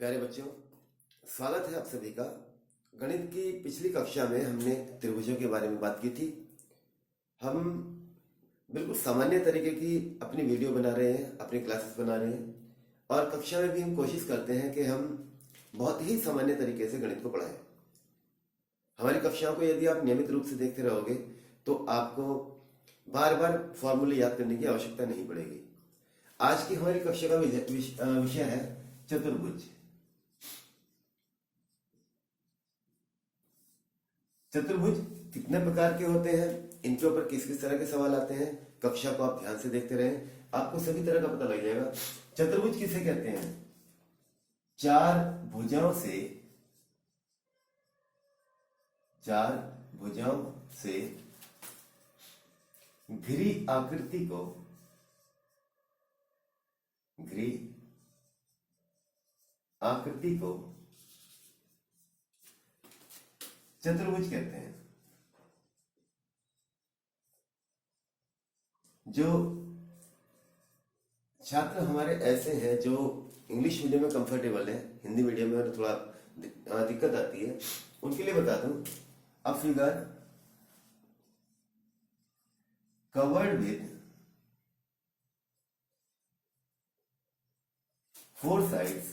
प्यारे बच्चों, स्वागत है आप सभी का। गणित की पिछली कक्षा में हमने त्रिभुजों के बारे में बात की थी। हम बिल्कुल सामान्य तरीके की अपनी वीडियो बना रहे हैं, अपनी क्लासेस बना रहे हैं और कक्षा में भी हम कोशिश करते हैं कि हम बहुत ही सामान्य तरीके से गणित को पढ़ाएं। हमारी कक्षाओं को यदि आप नियमित रूप से देखते रहोगे तो आपको बार बार फॉर्मूले याद करने की आवश्यकता नहीं पड़ेगी। आज की हमारी कक्षा का विषय है चतुर्भुज। चतुर्भुज कितने प्रकार के होते हैं, इनके ऊपर किस किस तरह के सवाल आते हैं, कक्षा को आप ध्यान से देखते रहें, आपको सभी तरह का पता लग जाएगा। चतुर्भुज किसे कहते हैं? चार भुजाओं से घिरी आकृति को चतुर्भुज कहते हैं। जो छात्र हमारे ऐसे हैं जो इंग्लिश मीडियम में कंफर्टेबल है, हिंदी मीडियम में थोड़ा दिक्कत आती है, उनके लिए बता दूं, a figure covered with 4 sides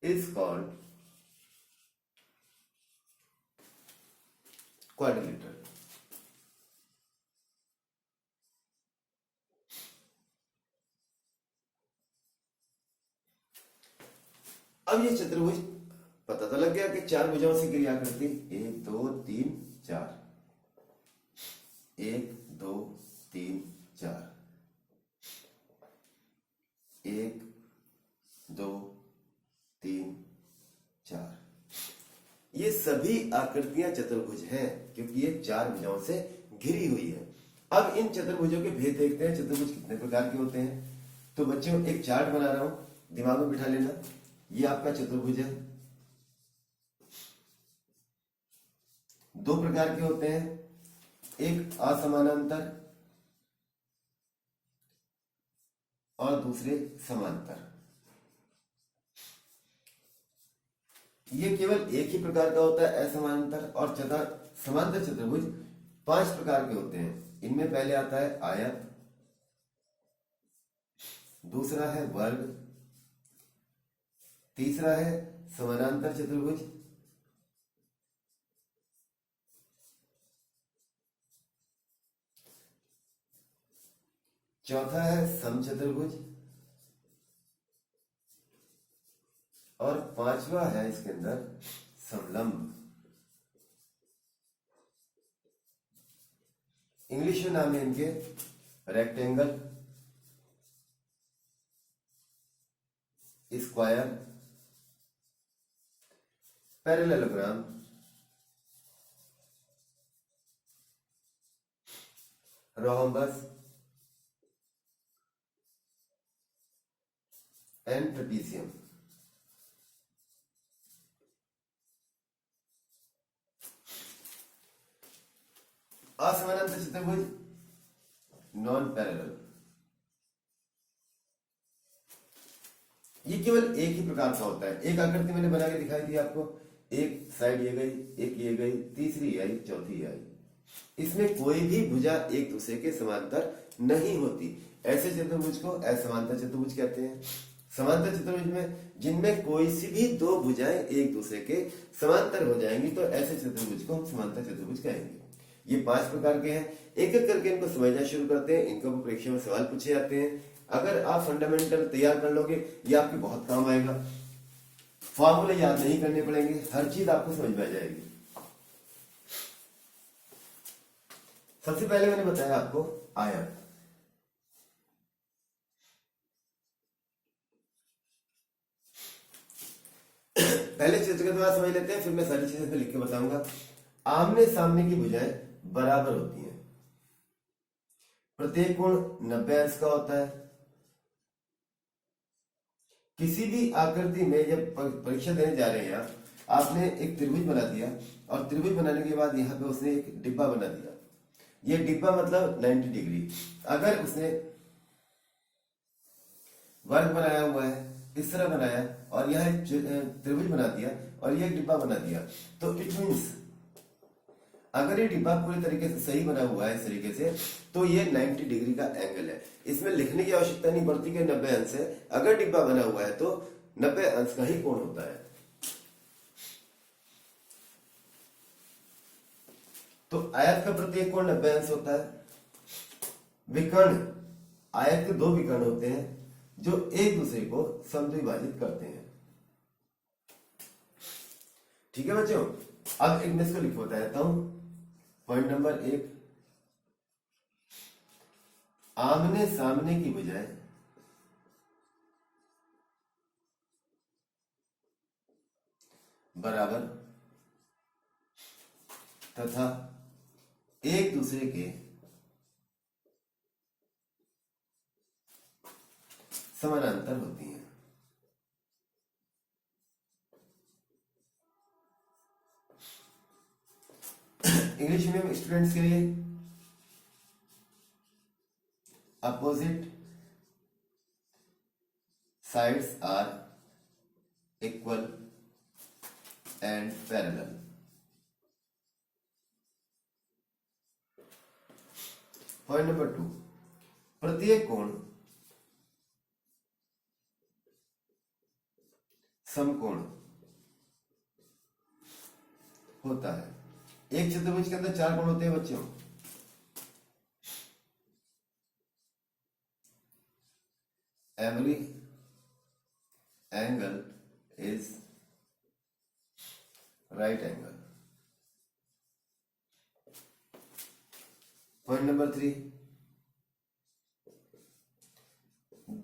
is called quadrilateral। अब ये चतुर्भुज पता तो लग गया कि 4 भुजाओं से घिरी आकृति, 1 2 3 4, 1 2 3 4, 1 2 3 4। ये सभी आकृतियां चतुर्भुज हैं क्योंकि ये 4 भुजाओं से घिरी हुई है। अब इन चतुर्भुजों के भेद देखते हैं, चतुर्भुज कितने प्रकार के होते हैं। तो बच्चों, एक चार्ट बना रहा हूं, दिमाग में बिठा लेना। ये आपका चतुर्भुज है। 2 प्रकार के होते हैं, एक असमानांतर और दूसरे समांतर। ये केवल एक ही प्रकार का होता है, असमानांतर। और समांतर चतुर्भुज 5 प्रकार के होते हैं। इनमें पहले आता है आयत, दूसरा है वर्ग, तीसरा है समानांतर चतुर्भुज, चौथा है समचतुर्भुज और 5वां है इसके अंदर समलंब। इंग्लिश में नाम है इनके rectangle, square, parallelogram, rhombus and trapezium. असमानांतर चतुर्भुज, नॉन पैरेलल। ये केवल एक ही प्रकार का होता है। एक आकृति मैंने बना के दिखाई थी आपको, एक साइड ये गई, एक ये गई, तीसरी आई, चौथी आई। इसमें कोई भी भुजा एक दूसरे के समांतर नहीं होती। ऐसे चतुर्भुज को असमांतर चतुर्भुज कहते हैं। समांतर चतुर्भुज में जिनमें कोई सी भी 2 भुजाएं एक दूसरे के समांतर हो जाएंगी तो ऐसे चतुर्भुज को हम समांतर चतुर्भुज कहेंगे। ये 5 प्रकार के हैं। एक एक करके इनको समझना शुरू करते हैं। इनको परीक्षा में सवाल पूछे जाते हैं। अगर आप फंडामेंटल तैयार कर लोगे, ये आपके बहुत काम आएगा। फॉर्मूले याद नहीं करने पड़ेंगे, हर चीज आपको समझ में आ जाएगी। सबसे पहले मैंने बताया आपको आयत। पहले चित्र के द्वारा समझ लेते हैं, फिर मैं सारी चीजें लिख के बताऊंगा। आमने सामने की भुजाएं बराबर होती हैं। प्रत्येक कोण 90 अंश का होता है। किसी भी आकृति में जब परीक्षा देने जा रहे हैं आपने एक त्रिभुज बना दिया और त्रिभुज बनाने के बाद यहाँ पे उसने एक डिब्बा बना दिया। ये डिब्बा मतलब 90 डिग्री। अगर उसने वर्ग बनाया हुआ है, इस तरह बनाया और यह एक त्रिभुज बना दिया और यह एक डिब्बा बना दिया। तो इट मीन्स अगर ये डिब्बा पूरी तरीके से सही बना हुआ है इस तरीके से, तो ये 90 डिग्री का एंगल है। इसमें लिखने की आवश्यकता नहीं पड़ती कि 90 अंश है। अगर डिब्बा बना हुआ है तो 90 अंश का ही कोण होता है। तो आयत का प्रत्येक कोण 90 अंश होता है। विकर्ण, आयत के दो विकर्ण होते हैं जो एक दूसरे को समद्विभाजित करते हैं। ठीक है बच्चों, अब एक मैं इसको लिख बताता हूं। पॉइंट नंबर 1, आमने सामने की बजाय बराबर तथा एक दूसरे के समानांतर होती हैं। इंग्लिश मीडियम स्टूडेंट्स के लिए opposite sides are equal and parallel. Point number 2, प्रत्येक कोण समकोण होता है। एक चतुर्भुज के अंदर 4 कोण होते हैं बच्चों। Every angle is right angle. Point number 3,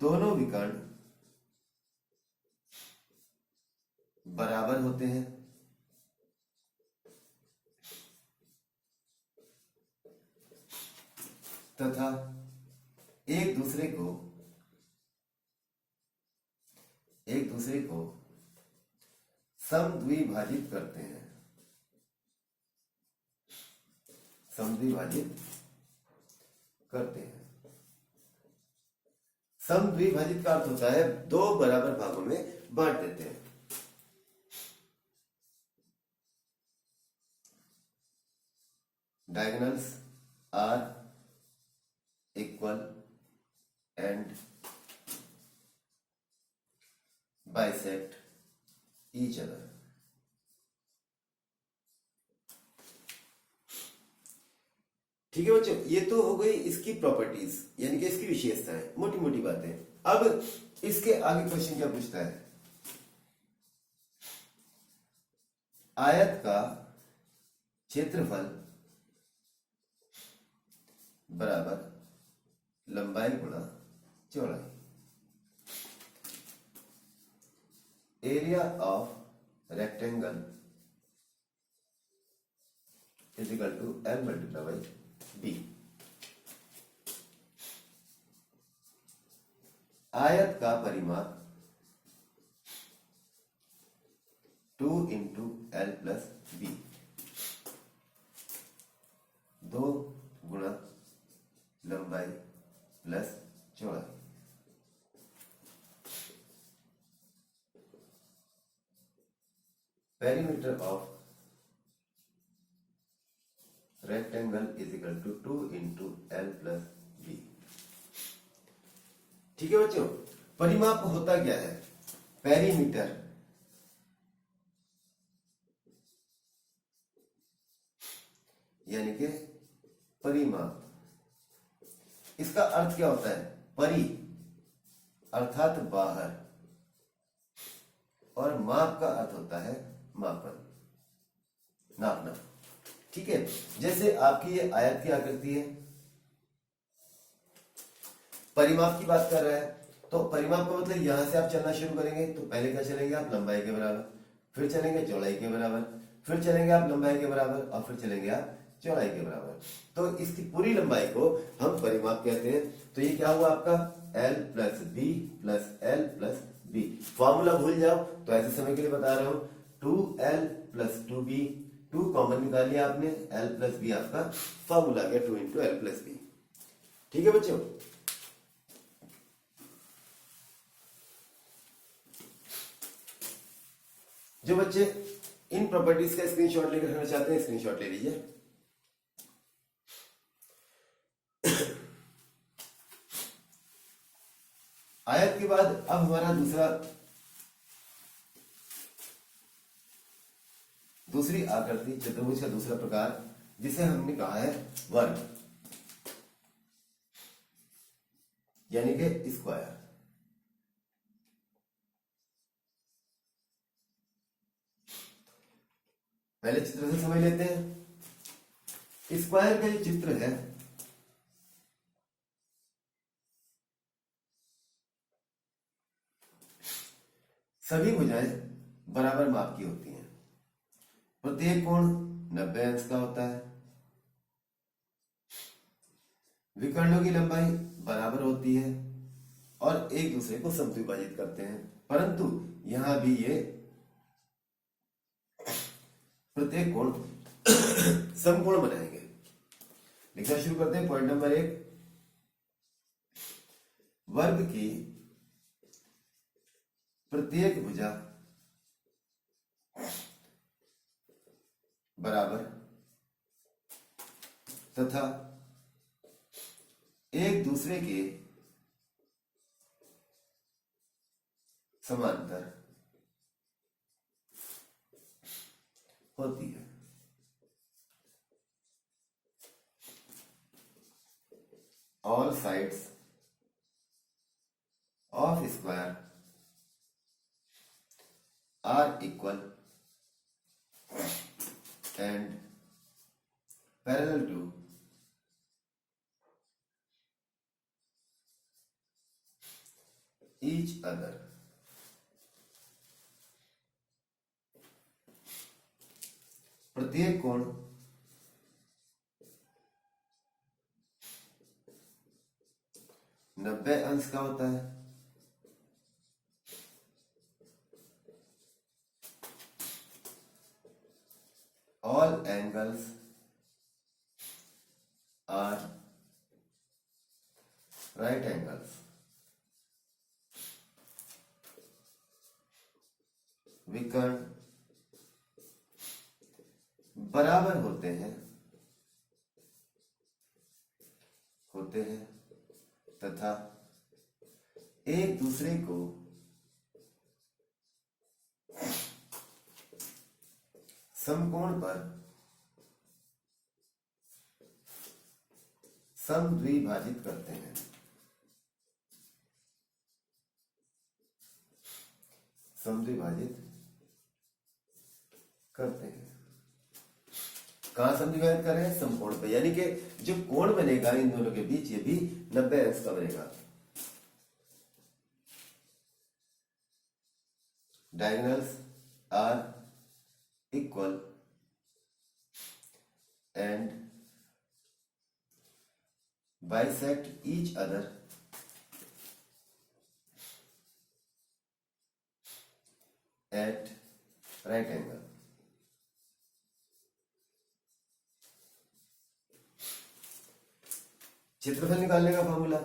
दोनों विकर्ण बराबर होते हैं तथा एक दूसरे को समद्विभाजित करते हैं। समद्विभाजित करते हैं। समद्विभाजित का अर्थ होता है दो बराबर भागों में बांट देते हैं। Diagonals are equal and bisect each other. ठीक है बच्चों, ये तो हो गई इसकी प्रॉपर्टीज यानी कि इसकी विशेषताएं, मोटी मोटी बातें। अब इसके आगे क्वेश्चन क्या पूछता है, आयत का क्षेत्रफल बराबर लंबाई गुणा चौड़ाई। Area of rectangle is equal to L multiply by B। आयत का परिमाप 2 इंटू L प्लस B, 2 गुणा लंबाई प्लस चौड़ाई। Perimeter of rectangle is equal to 2 into L plus B। ठीक है बच्चों, परिमाप होता क्या है, पेरीमीटर यानी कि परिमाप। इसका अर्थ क्या होता है, परि अर्थात बाहर और माप का अर्थ होता है मापन, नापना। ठीक है, जैसे आपकी ये आयत की आकृति है, परिमाप की बात कर रहा है, तो परिमाप का मतलब यहां से आप चलना शुरू करेंगे तो पहले क्या चलेंगे आप लंबाई के बराबर, फिर चलेंगे चौड़ाई के बराबर, फिर चलेंगे आप लंबाई के बराबर और फिर चलेंगे आप चौड़ाई के बराबर। तो इसकी पूरी लंबाई को हम परिमाप कहते हैं। तो ये क्या हुआ आपका L plus B plus L plus B. Formula भूल जाओ तो ऐसे समय के लिए बता रहा हूं, 2L प्लस 2B, 2 कॉमन निकाल लिया आपने, L प्लस बी आपका फॉर्मूला गया 2 इंटू L प्लस बी। ठीक है बच्चों, जो बच्चे इन प्रॉपर्टीज का स्क्रीनशॉट लेकर रखना चाहते हैं स्क्रीनशॉट ले लीजिए। आयत के बाद अब हमारा दूसरी आकृति चतुर्भुज का दूसरा प्रकार जिसे हमने कहा है वर्ग यानी कि स्क्वायर। पहले चित्र से समझ लेते हैं। स्क्वायर का जो चित्र है सभी भुजाएं बराबर माप की होती हैं, प्रत्येक कोण 90 अंश का होता है, विकर्णों की लंबाई बराबर होती है और एक दूसरे को समद्विभाजित करते हैं, परंतु यहां भी ये प्रत्येक कोण समकोण बनाएंगे। लिखना शुरू करते हैं। पॉइंट नंबर 1, वर्ग की प्रत्येक भुजा बराबर तथा एक दूसरे के समांतर होती है। All sides of square are equal and parallel to each other. प्रत्येक कोण 90 अंश का होता है, all angles are right angles। विकर्ण बराबर होते हैं तथा एक दूसरे को समकोण पर समद्विभाजित करते हैं। समद्विभाजित करते हैं। कहां समद्विभाजित कर रहे हैं? समकोण पे, यानी कि जो कोण बनेगा इन दोनों के बीच ये भी 90 अंश का बनेगा। Diagonals are equal and bisect each other at right angle। क्षेत्रफल निकालने का फॉर्मूला,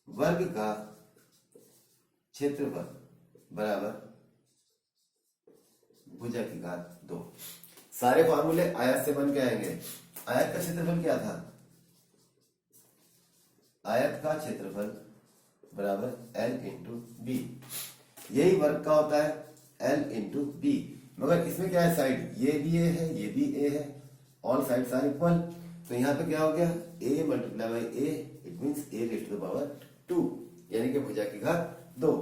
वर्ग का क्षेत्रफल बराबर भुजा की घात 2। सारे फॉर्मूले आयत से बन के आएंगे। आयत का क्षेत्रफल क्या था? आयत का क्षेत्रफल बराबर L इंटू बी। यही वर्ग का होता है L इंटू बी, मगर इसमें क्या है? साइड ये भी ए है, ये भी ए है, ऑल साइड्स आर इक्वल। तो यहां पे क्या हो गया? a multiply by a, it means a raise to the power 2, यानी कि भुजा की घात 2।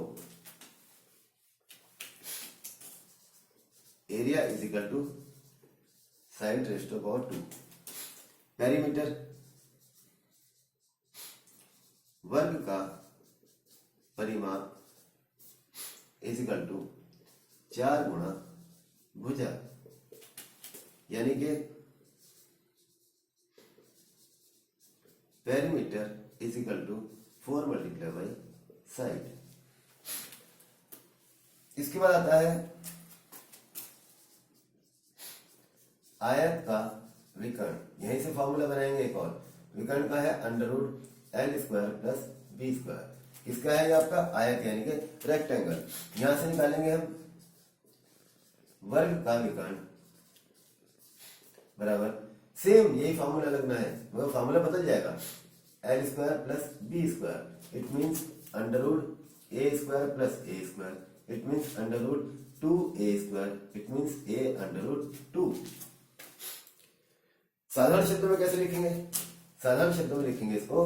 Area is equal to side raise to power 2। Perimeter, वर्ग का परिमाप इज इक्वल टू 4 गुणा भुजा, यानी कि perimeter is equal to 4 multiply by side. इसके बाद आता है आयत का विकर्ण। यहीं से फॉर्मूला बनाएंगे एक और। विकर्ण का है under root L square plus B square. किसका है ये आपका आयत यानी कि रेक्टेंगल। यहां से निकालेंगे हम वर्ग का विकर्ण बराबर सेम यही फॉर्मूला लगना है, वो फॉर्मूला बदल जाएगा L square plus B square it means under root a square plus a square it means under root 2a square it means a under root 2। साधारण शब्दों में कैसे लिखेंगे? साधारण शब्दों में लिखेंगे इसको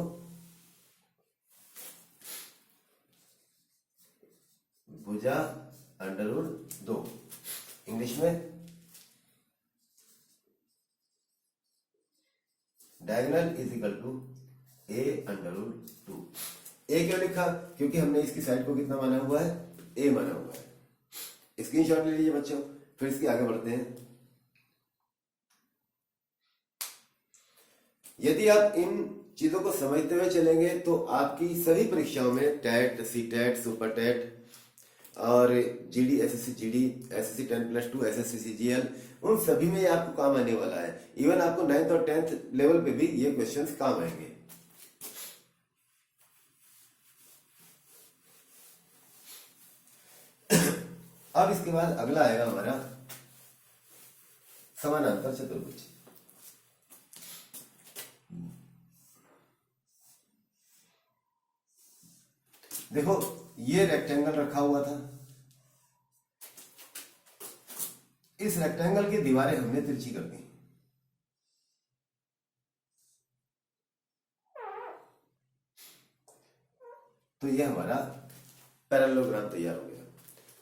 भुजा अंडर रूट 2। इंग्लिश में diagonal is equal to a under root 2। a क्यों लिखा? क्योंकि हमने इसकी साइड को कितना माना हुआ है? a माना हुआ है। स्क्रीनशॉट ले लीजिए बच्चों, फिर इसके आगे बढ़ते हैं। यदि आप इन चीजों को समझते हुए चलेंगे तो आपकी सभी परीक्षाओं में TET, C TET, super TET और GD, SSC GD, SSC 10+2, SSC CGL, उन सभी में आपको काम आने वाला है। इवन आपको 9th और 10th लेवल पे भी ये क्वेश्चंस काम आएंगे। अब इसके बाद अगला आएगा हमारा समानांतर चतुर्भुज। देखो ये रेक्टेंगल रखा हुआ था, इस रेक्टेंगल की दीवारें हमने तिरछी कर दी। तो ये हमारा पैरेललोग्राम तैयार हो गया।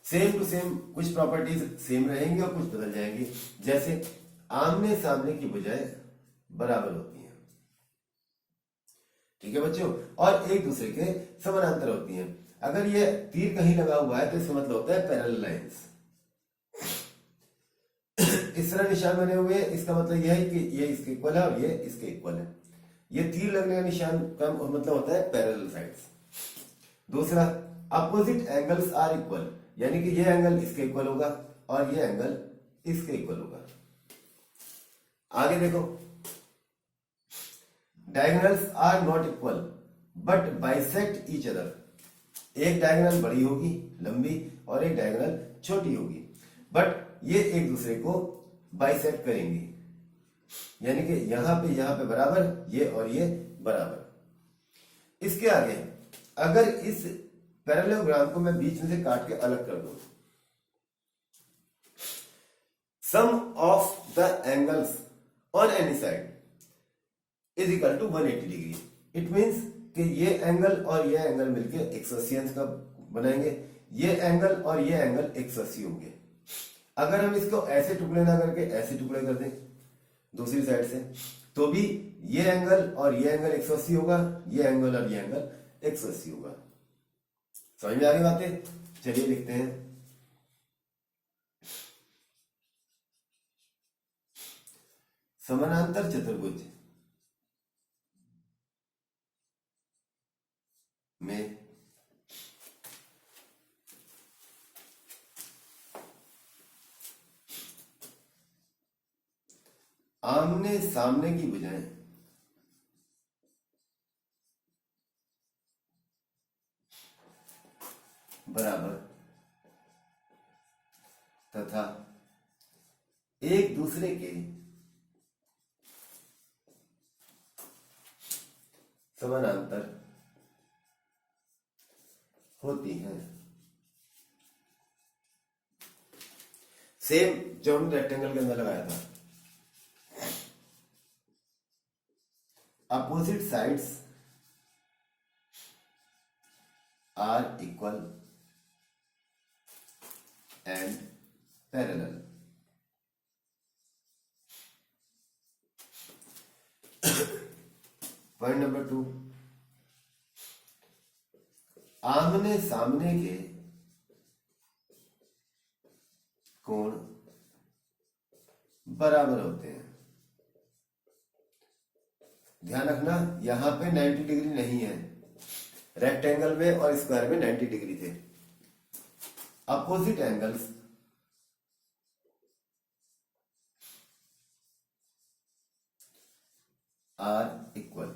सेम टू सेम कुछ प्रॉपर्टीज सेम रहेंगी और कुछ बदल जाएंगी। जैसे आमने सामने की बजाय बराबर होती हैं, ठीक है बच्चों, और एक दूसरे के समानांतर होती हैं। अगर ये तीर कहीं लगा हुआ है तो इसका मतलब होता है पैरेलल लाइंस। इस तरह निशान बने हुए हैं, इसका मतलब यह है कि ये इसके इक्वल है और ये इसके इक्वल है। ये तीर लगने का निशान का मतलब होता है पैरेलल साइड्स। दूसरा, अपोजिट एंगल्स आर इक्वल, यानी कि ये एंगल इसके इक्वल होगा और ये एंगल इसके इक्वल होगा। आगे देखो, diagonals are not equal but bisect each other. एक डायगोनल बड़ी होगी लंबी और एक डायगोनल छोटी होगी, बट ये एक दूसरे को बाइसेक्ट करेंगी, यानी कि यहां पे बराबर, ये और ये बराबर। इसके आगे अगर इस पैरेललोग्राम को मैं बीच में से काट के अलग कर दूं, sum of the angles on any side is equal to 180 degree. It means कि ये एंगल और ये एंगल मिलके 180 अंश का बनाएंगे, ये एंगल और ये एंगल 180 होंगे। अगर हम इसको ऐसे टुकड़े ना करके ऐसे टुकड़े कर दें दूसरी साइड से, तो भी ये एंगल और ये एंगल 180 होगा, ये एंगल और ये एंगल 180 होगा। समझ में आ गई बातें? चलिए लिखते हैं। समानांतर चतुर्भुज में आमने सामने की भुजाएं बराबर तथा एक दूसरे के समानांतर होती हैं। सेम जो हमने रेक्टेंगल के अंदर लगाया था, opposite sides are equal and parallel. Point number 2, आमने सामने के कोण बराबर होते हैं। ध्यान रखना, यहां पे 90 डिग्री नहीं है, रेक्टेंगल में और स्क्वायर में 90 डिग्री थे। Opposite angles are equal.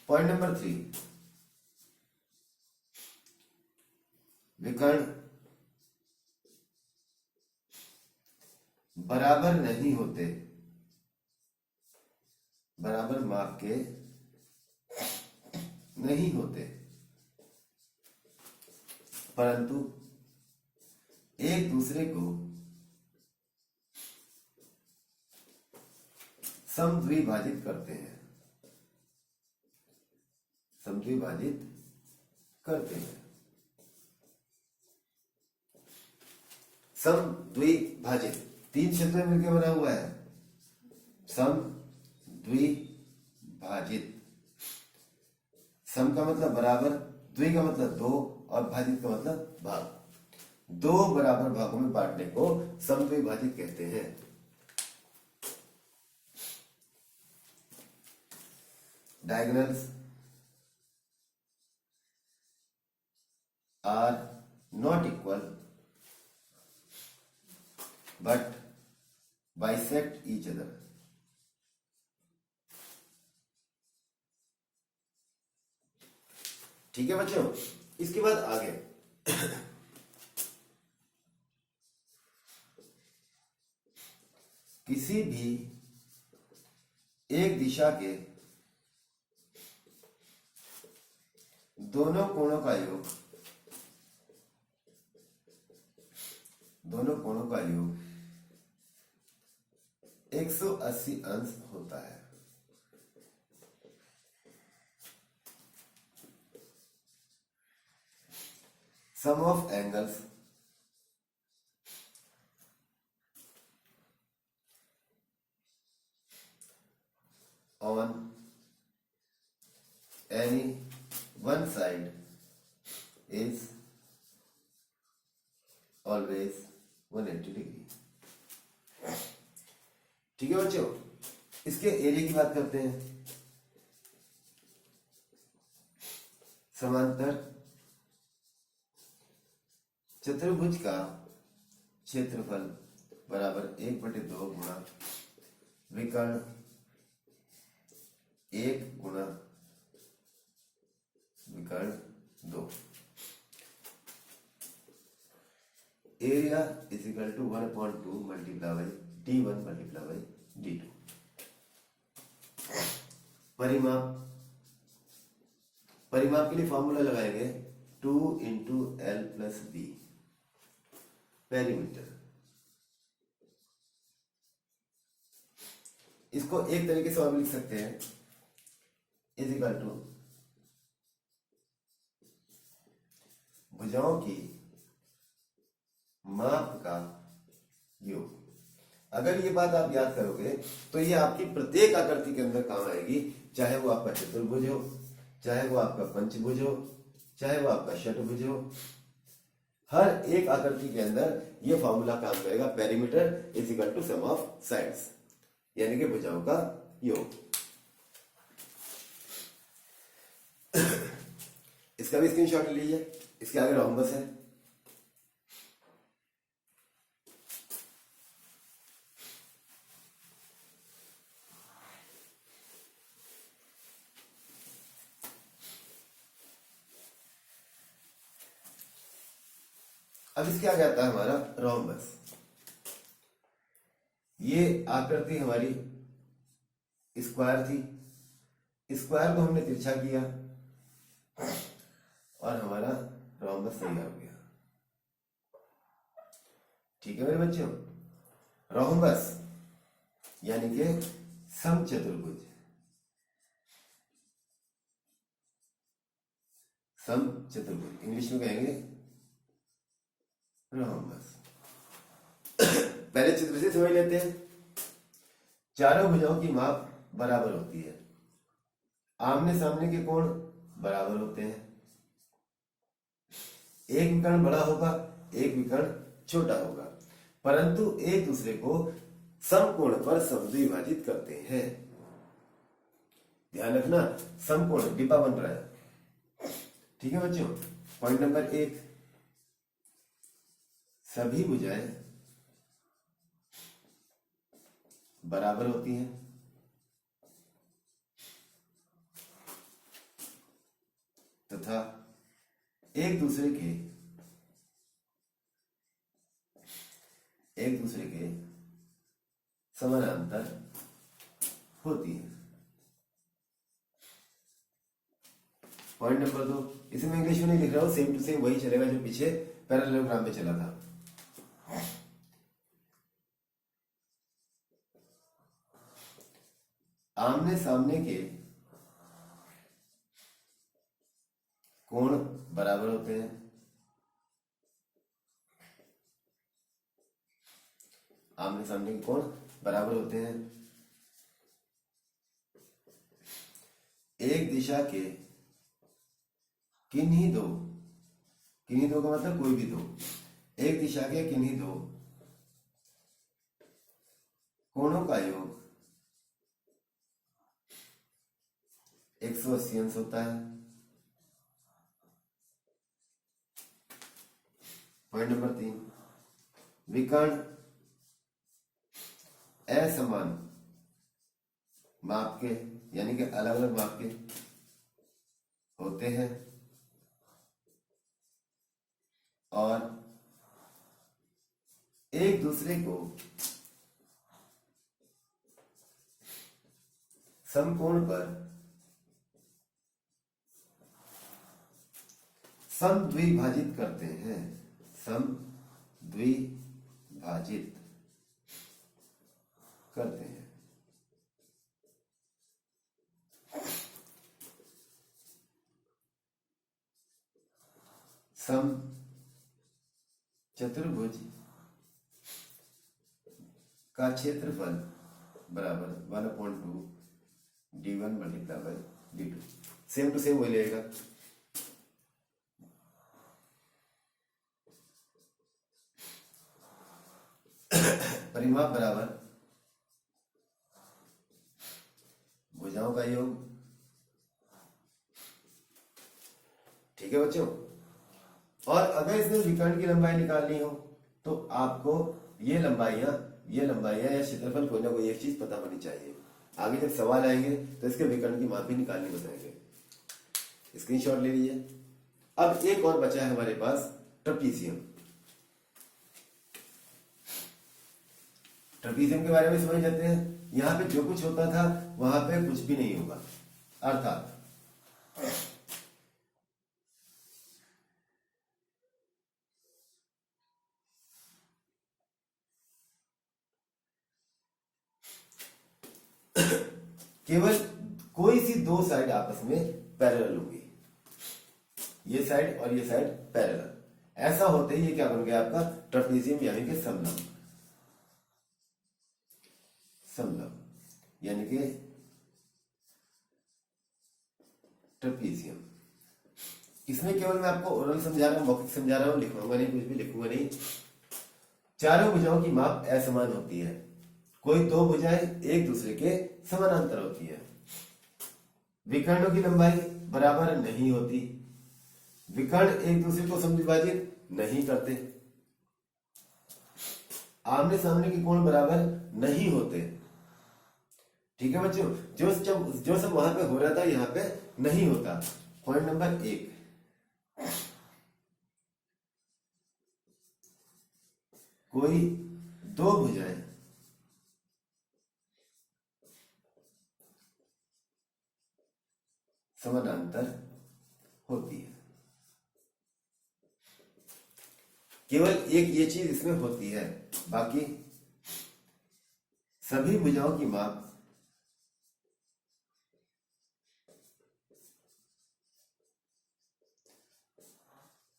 Point number 3, विकर्ण बराबर नहीं होते, बराबर माप के नहीं होते, परंतु एक दूसरे को समद्विभाजित करते हैं, समद्विभाजित करते हैं। समद्विभाजित 3 शब्दों में मिलकर बना हुआ है। समद्विभाजित, सम का मतलब बराबर, द्वि का मतलब 2 और भाजित का मतलब भाग। 2 बराबर भागों में बांटने को समद्विभाजित कहते हैं। Diagonals are not equal but bisect each other. ठीक है बच्चों, इसके बाद आगे किसी भी एक दिशा के दोनों कोणों का योग, दोनों कोणों का योग 180 अंश होता है। Sum of angles on any one side is always 180 degree. ठीक है बच्चों, इसके एरिया की बात करते हैं। समांतर चतुर्भुज का क्षेत्रफल बराबर 1/2 गुणा विकर्ण 1 गुणा विकर्ण 2। Area is equal to 1/2 multiply by d1 multiply by d2। परिमाप, परिमाप के लिए फॉर्मूला लगाएंगे 2 into L plus B. Perimeter, इसको एक तरीके से और भी लिख सकते हैं, इज इक्वल टू भुजाओं की माप का योग। अगर ये बात आप याद करोगे तो ये आपकी प्रत्येक आकृति के अंदर काम आएगी, चाहे वो आपका चतुर्भुज हो, चाहे वो आपका पंचभुज हो, चाहे वो आपका षटभुज हो। हर एक आकृति के अंदर ये फॉर्मूला काम करेगा। Perimeter is equal to sum of sides, यानी कि भुजाओं का योग। इसका भी स्क्रीनशॉट लीजिए। इसके आगे रोम्बस है। अब इसके आगे आता है हमारा रोम्बस। ये आकृति हमारी स्क्वायर थी, स्क्वायर को हमने तिरछा किया और हमारा रोम्बस तैयार हो गया। ठीक है मेरे बच्चों, रोम्बस यानी कि समचतुर्भुज, समचतुर्भुज इंग्लिश में कहेंगे रोम्बस। पहले चित्र से समझ लेते हैं। चारों भुजाओं की माप बराबर होती है, आमने सामने के कोण बराबर होते हैं। एक विकर्ण बड़ा होगा, एक विकर्ण छोटा होगा, परंतु एक दूसरे को समकोण पर समद्विभाजित करते हैं। ध्यान रखना, समकोण डिब्बा बन रहा है। ठीक है बच्चों, पॉइंट नंबर 1, सभी भुजाएं बराबर होती हैं तथा एक दूसरे के एक दूसरे के समानांतर होती है। पॉइंट नंबर 2, इसे मैं इंग्लिश में नहीं लिख रहा हूं, सेम टू सेम वही चलेगा जो पीछे पैरेललोग्राम में चला था। आमने सामने के कोण बराबर होते हैं। आमने सामने के कोण बराबर होते हैं। एक दिशा के किन्हीं दो का मतलब कोई भी दो, एक दिशा के किन्हीं दो कोणों का योग 180 अंश होता है। पॉइंट नंबर 3, विकर्ण असमान माप के यानी कि अलग अलग माप के होते हैं और एक दूसरे को समकोण पर समद्विभाजित करते हैं। समद्विभाजित करते हैं। सम चतुर्भुज का क्षेत्रफल बराबर 1/2 d1 multiply by d2। Same to same वही लेगा। परिमाप बराबर भुजाओं का योग। ठीक है बच्चों, और अगर इसमें विकर्ण की लंबाई निकालनी हो तो आपको ये लंबाइयां या क्षेत्रफल कोई ना कोई एक चीज पता होनी चाहिए। आगे जब सवाल आएंगे तो इसके विकर्ण की माप भी निकालनी बताएंगे। स्क्रीनशॉट ले लीजिए। अब एक और बचा है हमारे पास, ट्रपीजियम। ट्रपीजियम के बारे में समझ लेते हैं। यहां पे जो कुछ होता था वहां पे कुछ भी नहीं होगा, अर्थात केवल कोई सी दो साइड आपस में पैरेलल होगी, ये साइड और ये साइड पैरेलल। ऐसा होते ही ये क्या बन गया आपका ट्रपीजियम यानी कि समलंब। यानी कि ट्रपीजियम। इसमें केवल मैं आपको ओरल समझा रहा हूं, मौखिक समझा रहा हूं, लिखवाऊंगा नहीं, कुछ भी लिखूंगा नहीं। चारों भुजाओं की माप असमान होती है। कोई दो भुजाएं एक दूसरे के समानांतर होती है। विकर्णों की लंबाई बराबर नहीं होती। विकर्ण एक दूसरे को समद्विभाजित नहीं करते। आमने सामने के कोण बराबर नहीं होते। ठीक है बच्चों, जो सब वहां पे हो रहा था यहां पे नहीं होता। पॉइंट नंबर 1, कोई दो भुजाएं समानांतर होती है। केवल एक ये चीज इसमें होती है, बाकी सभी भुजाओं की माप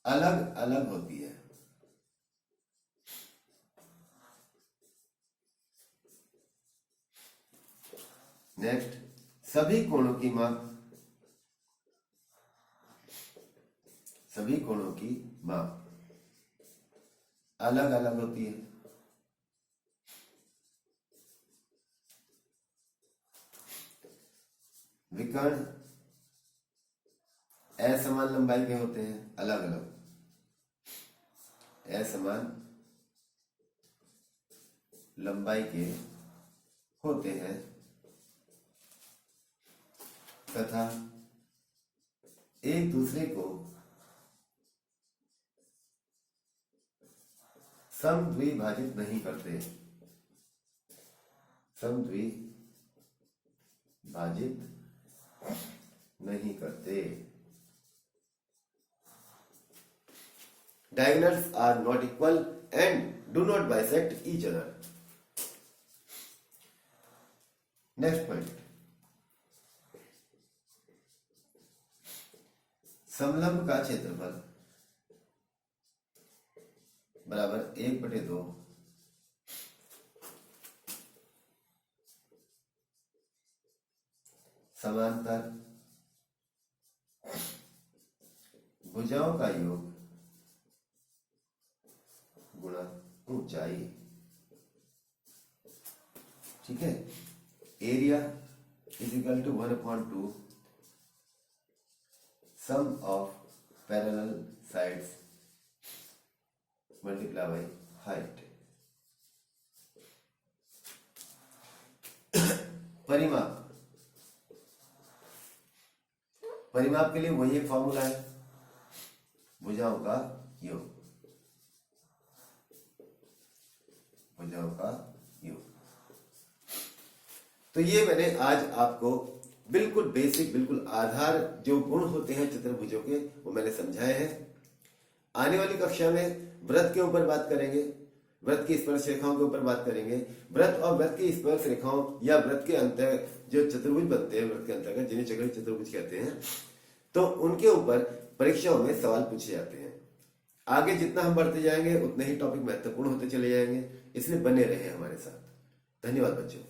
अलग अलग होती है। नेक्स्ट, सभी कोणों की माप अलग अलग होती है। विकर्ण असमान लंबाई के होते हैं, अलग अलग असमान लंबाई के होते हैं तथा एक दूसरे को समद्विभाजित नहीं करते, समद्विभाजित नहीं करते। Diagonals are not equal and do not bisect each other. Next point. समलंब का क्षेत्रफल बराबर 1/2 समांतर भुजाओं का योग गुणा ऊंचाई। ठीक है, area is equal to 1/2 sum of parallel sides multiply by height. परिमाप, परिमाप के लिए वही एक फॉर्मूला है, भुजाओं का योग, भुजाओं का योग। तो ये मैंने आज आपको बिल्कुल बेसिक, बिल्कुल आधार जो गुण होते हैं चतुर्भुजों के वो मैंने समझाए हैं। आने वाली कक्षा में वृत्त के ऊपर बात करेंगे, वृत्त की स्पर्श रेखाओं के ऊपर बात करेंगे। वृत्त और वृत्त की स्पर्श रेखाओं या वृत्त के अंतर जो चतुर्भुज बनते हैं वृत्त के अंतर्गत, जिन्हें चक्रीय चतुर्भुज कहते हैं, तो उनके ऊपर परीक्षाओं में सवाल पूछे जाते हैं। आगे जितना हम बढ़ते जाएंगे उतने ही टॉपिक महत्वपूर्ण होते चले जाएंगे, इसलिए बने रहे हमारे साथ। धन्यवाद बच्चों।